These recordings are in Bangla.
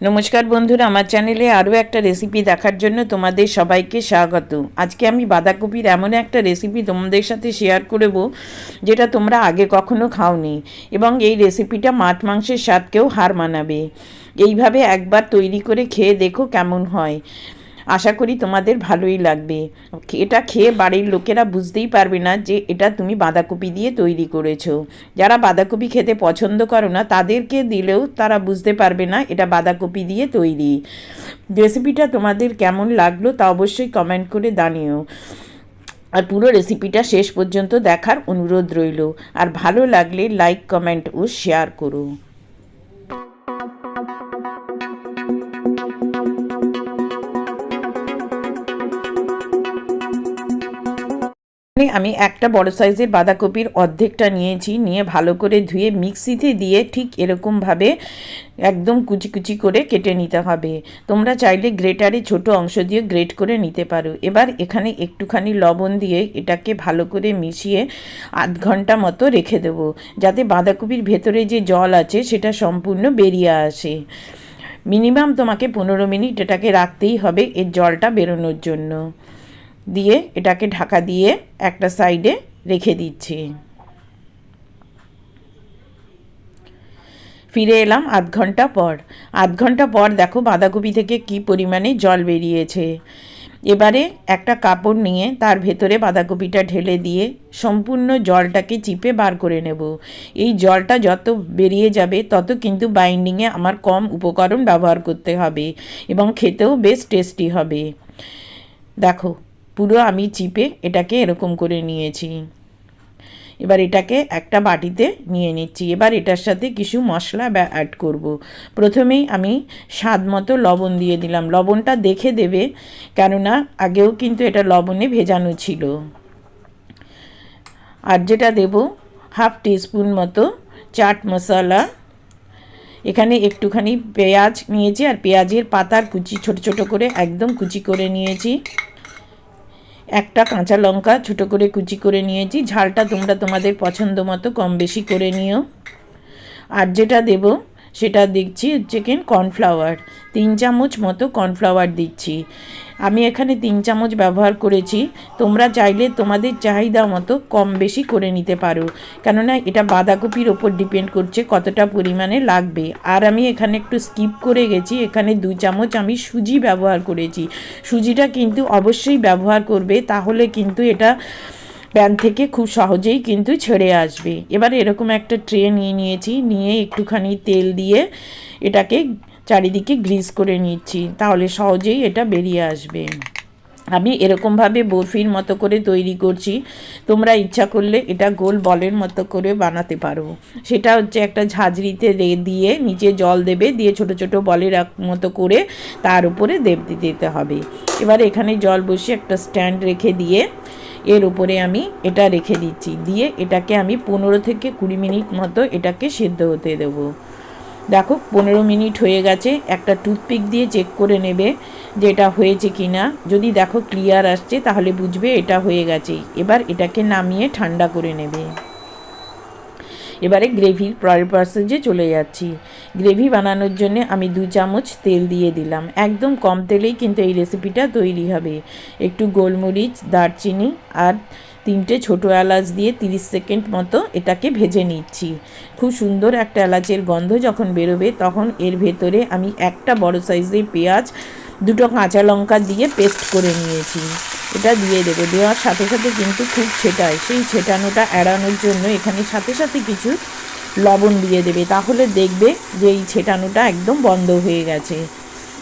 নমস্কার বন্ধুরা, আমার চ্যানেলে আরও একটা রেসিপি দেখার জন্য তোমাদের সবাইকে স্বাগত। আজকে আমি বাঁধাকপির এমন একটা রেসিপি তোমাদের সাথে শেয়ার করব যেটা তোমরা আগে কখনো খাওনি, এবং এই রেসিপিটা মাছ মাংসের স্বাদকেও হার মানাবে। এইভাবে একবার তৈরি করে খেয়ে দেখো কেমন হয়। আশা করি তোমাদের ভালোই লাগবে। এটা খেয়ে বাড়ির লোকেরা বুঝতেই পারবে না যে এটা তুমি বাঁধাকপি দিয়ে তৈরি করেছো। যারা বাঁধাকপি খেতে পছন্দ করো না তাদেরকে দিলেও তারা বুঝতে পারবে না এটা বাঁধাকপি দিয়ে তৈরি। রেসিপিটা তোমাদের কেমন লাগলো তা অবশ্যই কমেন্ট করে জানিও। আর পুরো রেসিপিটা শেষ পর্যন্ত দেখার অনুরোধ রইল। আর ভালো লাগলে লাইক, কমেন্ট ও শেয়ার করো। আমি একটা বড় সাইজের বাঁধাকপির অর্ধেকটা নিয়েছি, নিয়ে ভালো করে ধুয়ে মিক্সিতে দিয়ে ঠিক এরকমভাবে একদম কুচি কুচি করে কেটে নিতে হবে। তোমরা চাইলে গ্রেটারে ছোট অংশ দিয়ে গ্রেট করে নিতে পারো। এবার এখানে একটুখানি লবণ দিয়ে এটাকে ভালো করে মিশিয়ে আধ ঘন্টা মতো রেখে দেবো, যাতে বাঁধাকপির ভেতরে যে জল আছে সেটা সম্পূর্ণ বেরিয়ে আসে। মিনিমাম তোমাকে 15 মিনিট এটাকে রাখতেই হবে এর জলটা বেরোনোর জন্য। দিয়ে এটাকে ঢাকা দিয়ে একটা সাইডে রেখে দিচ্ছি। ফিরে এলাম আধ ঘন্টা পর দেখো বাঁধাকপি থেকে কি পরিমাণে জল বেরিয়েছে। এবারে একটা কাপড় নিয়ে তার ভেতরে বাঁধাকপিটা ঢেলে দিয়ে সম্পূর্ণ জলটাকে চিপে বার করে নেব। এই জলটা যত বেরিয়ে যাবে তত কিন্তু বাইন্ডিংয়ে আমার কম উপকরণ ব্যবহার করতে হবে এবং খেতেও বেশ টেস্টি হবে। দেখো পুরো আমি চিপে এটাকে এরকম করে নিয়েছি। এবার এটাকে একটা বাটিতে নিয়ে নিচ্ছি। এবার এটার সাথে কিছু মশলা অ্যাড করব। প্রথমেই আমি স্বাদ মতো লবণ দিয়ে দিলাম। লবণটা দেখে দেবে, কেননা আগেও কিন্তু এটা লবণে ভেজানো ছিল। আর যেটা দেব হাফ টিস্পুন মতো চাট মশলা। এখানে একটুখানি পেঁয়াজ নিয়েছি, আর পেঁয়াজের পাতার কুচি ছোট ছোট করে একদম কুচি করে নিয়েছি। একটা কাঁচা লঙ্কা ছোটো করে কুচি করে নিয়েছি। ঝালটা তোমরা তোমাদের পছন্দ মতো কম বেশি করে নিও। আর যেটা দেব সেটা দিচ্ছি চিকেন কর্নফ্লাওয়ার। 3 চামচ মতো কর্নফ্লাওয়ার দিচ্ছি। আমি এখানে 3 চামচ ব্যবহার করেছি। তোমরা চাইলে তোমাদের চাহিদা মতো কম বেশি করে নিতে পারো, কেননা এটা বাঁধাকপির ওপর ডিপেন্ড করছে কতটা পরিমাণে লাগবে। আর আমি এখানে একটু স্কিপ করে গেছি, এখানে 2 চামচ আমি সুজি ব্যবহার করেছি। সুজিটা কিন্তু অবশ্যই ব্যবহার করবে, তাহলে কিন্তু এটা প্যান থেকে খুব সহজেই কিন্তু ছেড়ে আসবে। এবার এরকম একটা ট্রে নিয়েছি, নিয়ে একটুখানি তেল দিয়ে এটাকে চারিদিকে গ্রিস করে নিচ্ছি, তাহলে সহজেই এটা বেরিয়ে আসবে। আমি এরকমভাবে বরফির মতো করে তৈরি করছি। তোমরা ইচ্ছা করলে এটা গোল বলের মতো করে বানাতে পারো। সেটা হচ্ছে একটা ঝাঁঝরিতে দিয়ে নিচে জল দেবে, দিয়ে ছোট ছোট বলের মতো করে তার উপরে দিতে হবে। এবার এখানে জল বসিয়ে একটা স্ট্যান্ড রেখে দিয়ে এর উপরে আমি এটা রেখে দিচ্ছি। দিয়ে এটাকে আমি 15 থেকে 20 মিনিট মতো এটাকে সেদ্ধ হতে দেবো। দেখো 15 মিনিট হয়ে গেছে। একটা টুথপিক দিয়ে চেক করে নেবে যে এটা হয়েছে কি না। যদি দেখো ক্লিয়ার আসছে তাহলে বুঝবে এটা হয়ে গেছে। এবার এটাকে নামিয়ে ঠান্ডা করে নেবে। এবারে গ্রেভির প্রসেসে চলে যাচ্ছি। গ্রেভি বানানোর জন্য আমি 2 চামচ তেল দিয়ে দিলাম। একদম কম তেলেই কিন্তু এই রেসিপিটা তৈরি হবে। একটু গোলমরিচ, দারচিনি আর 3টে ছোটো এলাচ দিয়ে 30 সেকেন্ড মতো এটাকে ভেজে নিচ্ছি। খুব সুন্দর একটা এলাচের গন্ধ যখন বেরোবে তখন এর ভেতরে আমি একটা বড় সাইজের পেঁয়াজ, 2টো কাঁচা লঙ্কা দিয়ে পেস্ট করে নিয়েছি। এটা দিয়ে দেবো। দেওয়ার সাথে সাথে কিন্তু খুব ছেটায়, সেই ছেটানোটা এড়ানোর জন্য এখানে সাথে সাথে কিছু লবণ দিয়ে দেবে, তাহলে দেখবে যে এই ছেটানোটা একদম বন্ধ হয়ে গেছে।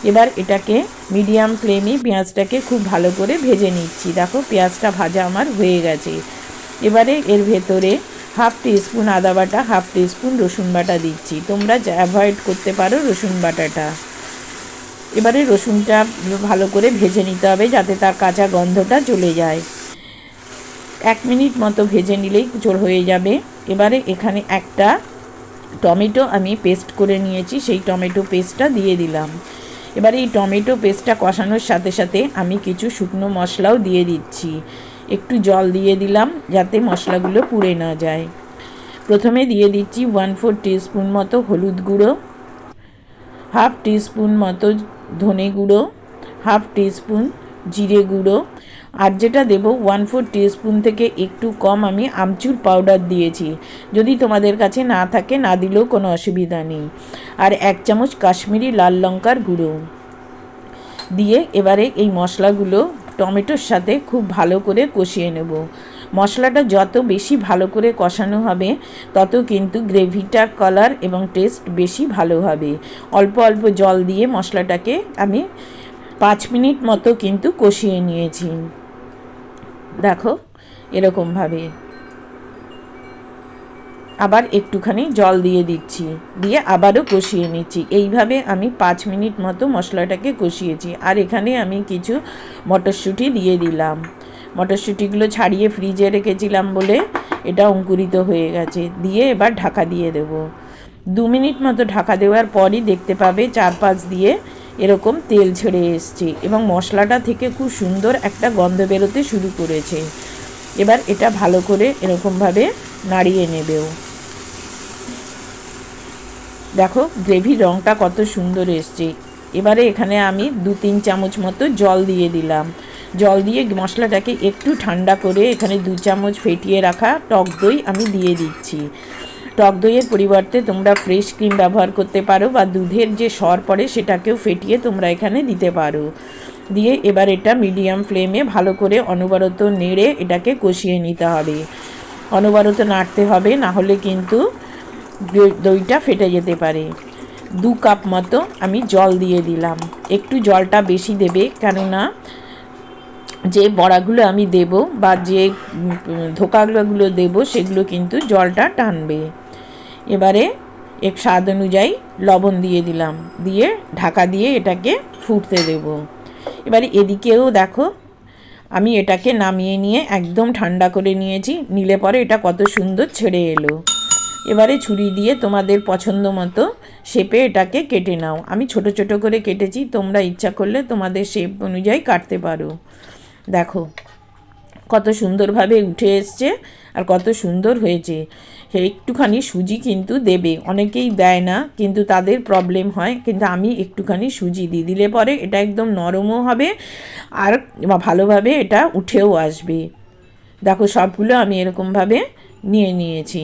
এবার এটাকে মিডিয়াম ফ্লেমে পেঁয়াজটাকে খুব ভালো করে ভেজে নিচ্ছি। দেখো পেঁয়াজটা ভাজা আমার হয়ে গেছে। এবারে এর ভেতরে হাফ টিস্পুন আদা বাটা, হাফ টিস্পুন রসুন বাটা দিচ্ছি। তোমরা অ্যাভয়েড করতে পারো রসুন বাটাটা। এবারে রসুনটা ভালো করে ভেজে নিতে হবে যাতে তার কাঁচা গন্ধটা চলে যায়। 1 মিনিট মতো ভেজে নিলেই হয়ে যাবে। এবারে এখানে একটা টমেটো আমি পেস্ট করে নিয়েছি, সেই টমেটো পেস্টটা দিয়ে দিলাম। এবারে এই টমেটো পেস্টটা কষানোর সাথে সাথে আমি কিছু শুকনো মশলাও দিয়ে দিচ্ছি। একটু জল দিয়ে দিলাম যাতে মশলাগুলো পুড়ে না যায়। প্রথমে দিয়ে দিচ্ছি 1/4 টিস্পুন মতো হলুদ গুঁড়ো, হাফ টিস্পুন মতো ধনে গুঁড়ো, হাফ টিস্পুন জিরে গুঁড়ো, আর যেটা দেব 1/4 টিস্পুন থেকে একটু কম আমি আমচুর পাউডার দিয়েছি। যদি তোমাদের কাছে না থাকে না দিলেও কোনো অসুবিধা নেই। আর 1 চামচ কাশ্মীরি লাল লঙ্কার গুঁড়ো দিয়ে এবারে এই মশলাগুলো টমেটোর সাথে খুব ভালো করে কষিয়ে নেব। মশলাটা যত বেশি ভালো করে কষানো হবে তত কিন্তু গ্রেভিটার কালার এবং টেস্ট বেশি ভালো হবে। অল্প অল্প জল দিয়ে মশলাটাকে আমি 5 মিনিট মতো কিন্তু কষিয়ে নিয়েছি। দেখো এরকমভাবে আবার একটুখানি জল দিয়ে দিচ্ছি, দিয়ে আবারও কষিয়ে নিচ্ছি। এইভাবে আমি 5 মিনিট মতো মশলাটাকে কষিয়েছি। আর এখানে আমি কিছু মটরশুঁটি দিয়ে দিলাম। মটরশুঁটিগুলো ছাড়িয়ে ফ্রিজে রেখেছিলাম বলে এটা অঙ্কুরিত হয়ে গেছে। দিয়ে এবার ঢাকা দিয়ে দেব। 2 মিনিট মতো ঢাকা দেওয়ার পরই দেখতে পাবে চারপাশ দিয়ে এরকম তেল ছেড়ে এসছে এবং মশলাটা থেকে খুব সুন্দর একটা গন্ধ বেরোতে শুরু করেছে। এবার এটা ভালো করে এরকমভাবে নাড়িয়ে নেবেও। দেখো গ্রেভির রঙটা কত সুন্দর এসছে। এবারে এখানে আমি 2-3 চামচ মতো জল দিয়ে দিলাম। জল দিয়ে মশলাটাকে একটু ঠান্ডা করে এখানে 2 চামচ ফেটিয়ে রাখা টক দই আমি দিয়ে দিচ্ছি। টক দইয়ের পরিবর্তে তোমরা ফ্রেশ ক্রিম ব্যবহার করতে পারো বা দুধের যে সর পড়ে সেটাকেও ফেটিয়ে তোমরা এখানে দিতে পারো। দিয়ে এবার এটা মিডিয়াম ফ্লেমে ভালো করে অনবরত নেড়ে এটাকে কষিয়ে নিতে হবে। অনবরত নাড়তে হবে, না হলে কিন্তু দইটা ফেটে যেতে পারে। 2 কাপ মতো আমি জল দিয়ে দিলাম। একটু জলটা বেশি দেবে, কেননা যে বড়াগুলো আমি দেব বা যে ধোকাগুলো দেব সেগুলো কিন্তু জলটা টানবে। এবারে এক স্বাদ অনুযায়ী লবণ দিয়ে দিলাম, দিয়ে ঢাকা দিয়ে এটাকে ফুটতে দেব। এবারে এদিকেও দেখো আমি এটাকে নামিয়ে নিয়ে একদম ঠান্ডা করে নিয়েছি। নিলে পরে এটা কত সুন্দর ছেড়ে এলো। এবারে ছুরি দিয়ে তোমাদের পছন্দ মতো শেপে এটাকে কেটে নাও। আমি ছোট ছোট করে কেটেছি, তোমরা ইচ্ছা করলে তোমাদের শেপ অনুযায়ী কাটতে পারো। দেখো কত সুন্দরভাবে উঠে এসছে আর কত সুন্দর হয়েছে। একটুখানি সুজি কিন্তু দেবে, অনেকেই দেয় না, কিন্তু তাদের প্রবলেম হয়, কিন্তু আমি একটুখানি সুজি দিলে পরে এটা একদম নরমও হবে আর ভালোভাবে এটা উঠেও আসবে। দেখো সবগুলো আমি এরকমভাবে নিয়েছি।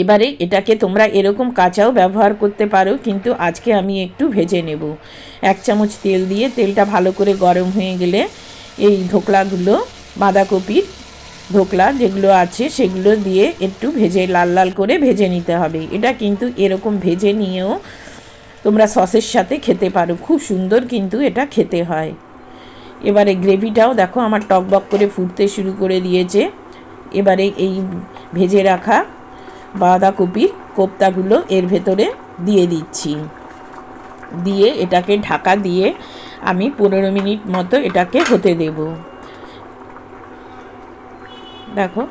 এবারে এটাকে তোমরা এরকম কাঁচাও ব্যবহার করতে পারো, কিন্তু আজকে আমি একটু ভেজে নেব। 1 চামচ তেল দিয়ে তেলটা ভালো করে গরম হয়ে গেলে এই ধোকলাগুলো, বাঁধাকপির ধোকলা যেগুলো আছে সেগুলো দিয়ে একটু ভেজে লাল লাল করে ভেজে নিতে হবে। এটা কিন্তু এরকম ভেজে নিয়েও তোমরা সসের সাথে খেতে পারো, খুব সুন্দর কিন্তু এটা খেতে হয়। এবারে গ্রেভিটাও দেখো আমার টকবক করে ফুটতে শুরু করে দিয়েছে। এবারে এই ভেজে রাখা বাঁধাকপির কোপ্তাগুলো এর ভেতরে দিয়ে দিচ্ছি। দিয়ে এটাকে ঢাকা দিয়ে আমি 15 মিনিট মতো এটাকে হতে দেব। দেখো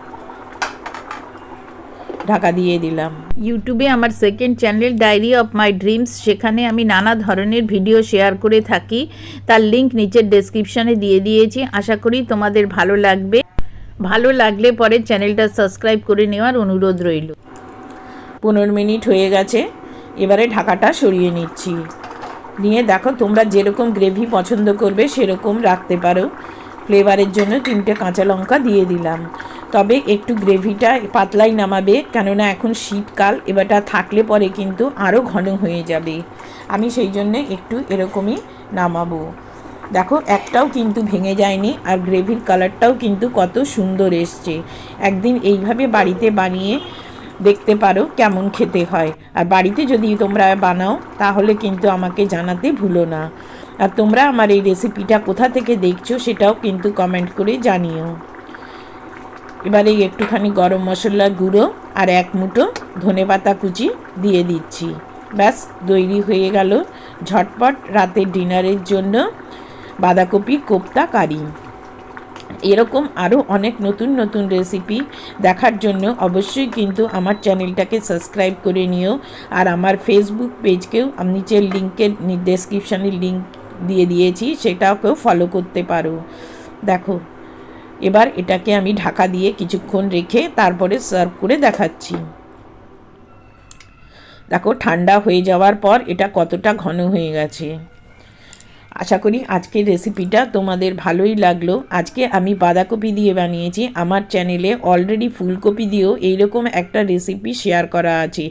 ঢাকা দিয়ে দিলাম। ইউটিউবে আমার second channel diary of my dreams, সেখানে আমি নানা ধরনের ভিডিও শেয়ার করে থাকি। তার লিংক নিচের ডেসক্রিপশানে দিয়ে দিয়েছি। আশা করি তোমাদের ভালো লাগবে। ভালো লাগলে পরে চ্যানেলটা সাবস্ক্রাইব করে নেওয়ার অনুরোধ রইল। 15 মিনিট হয়ে গেছে। এবারে ঢাকাটা সরিয়ে নিচ্ছি। নিয়ে দেখো তোমরা যেরকম গ্রেভি পছন্দ করবে সেরকম রাখতে পারো। ফ্লেভারের জন্য 3টে কাঁচা লঙ্কা দিয়ে দিলাম। তবে একটু গ্রেভিটা পাতলাই নামাবে, কেননা এখন শীতকাল, এবারটা থাকলে পরে কিন্তু আরও ঘন হয়ে যাবে। আমি সেই জন্যে একটু এরকমই নামাবো। দেখো একটাও কিন্তু ভেঙে যায়নি, আর গ্রেভির কালারটাও কিন্তু কত সুন্দর এসছে। একদিন এইভাবে বাড়িতে বানিয়ে দেখতে পারো কেমন খেতে হয়। আর বাড়িতে যদি তোমরা বানাও তাহলে কিন্তু আমাকে জানাতে ভুলো না। আর তোমরা আমার এই রেসিপিটা কোথা থেকে দেখছো সেটাও কিন্তু কমেন্ট করে জানিও। এবারে একটুখানি গরম মশলার গুঁড়ো আর 1 মুঠো ধনেপাতা কুচি দিয়ে দিচ্ছি। ব্যাস তৈরি হয়ে গেল ঝটপট রাতের ডিনারের জন্য বাঁধাকপি কোপ্তা কারি। এরকম আরও অনেক নতুন নতুন রেসিপি দেখার জন্য অবশ্যই কিন্তু আমার চ্যানেলটাকে সাবস্ক্রাইব করে নিও। আর আমার ফেসবুক পেজকেও আমি নিচের লিঙ্কের ডেসক্রিপশানের লিঙ্ক দিয়ে দিয়েছি, সেটাকেও ফলো করতে পারো। দেখো এবার এটাকে আমি ঢাকা দিয়ে কিছুক্ষণ রেখে তারপরে সার্ভ করে দেখাচ্ছি। দেখো ঠান্ডা হয়ে যাওয়ার পর এটা কতটা ঘন হয়ে গেছে। আশা করি আজকের রেসিপিটা তোমাদের ভালোই লাগলো। আজকে আমি বাঁধাকপি দিয়ে বানিয়েছি। আমার চ্যানেলে অলরেডি ফুলকপি দিয়েও এইরকম একটা রেসিপি শেয়ার করা আছে,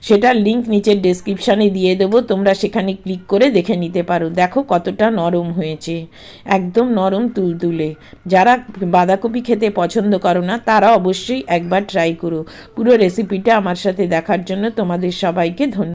সেটার লিঙ্ক নিচের ডেসক্রিপশানে দিয়ে দেবো, তোমরা সেখানে ক্লিক করে দেখে নিতে পারো। দেখো কতটা নরম হয়েছে, একদম নরম তুলতুলে। যারা বাঁধাকপি খেতে পছন্দ করো না তারা অবশ্যই একবার ট্রাই করো। পুরো রেসিপিটা আমার সাথে দেখার জন্য তোমাদের সবাইকে ধন্যবাদ।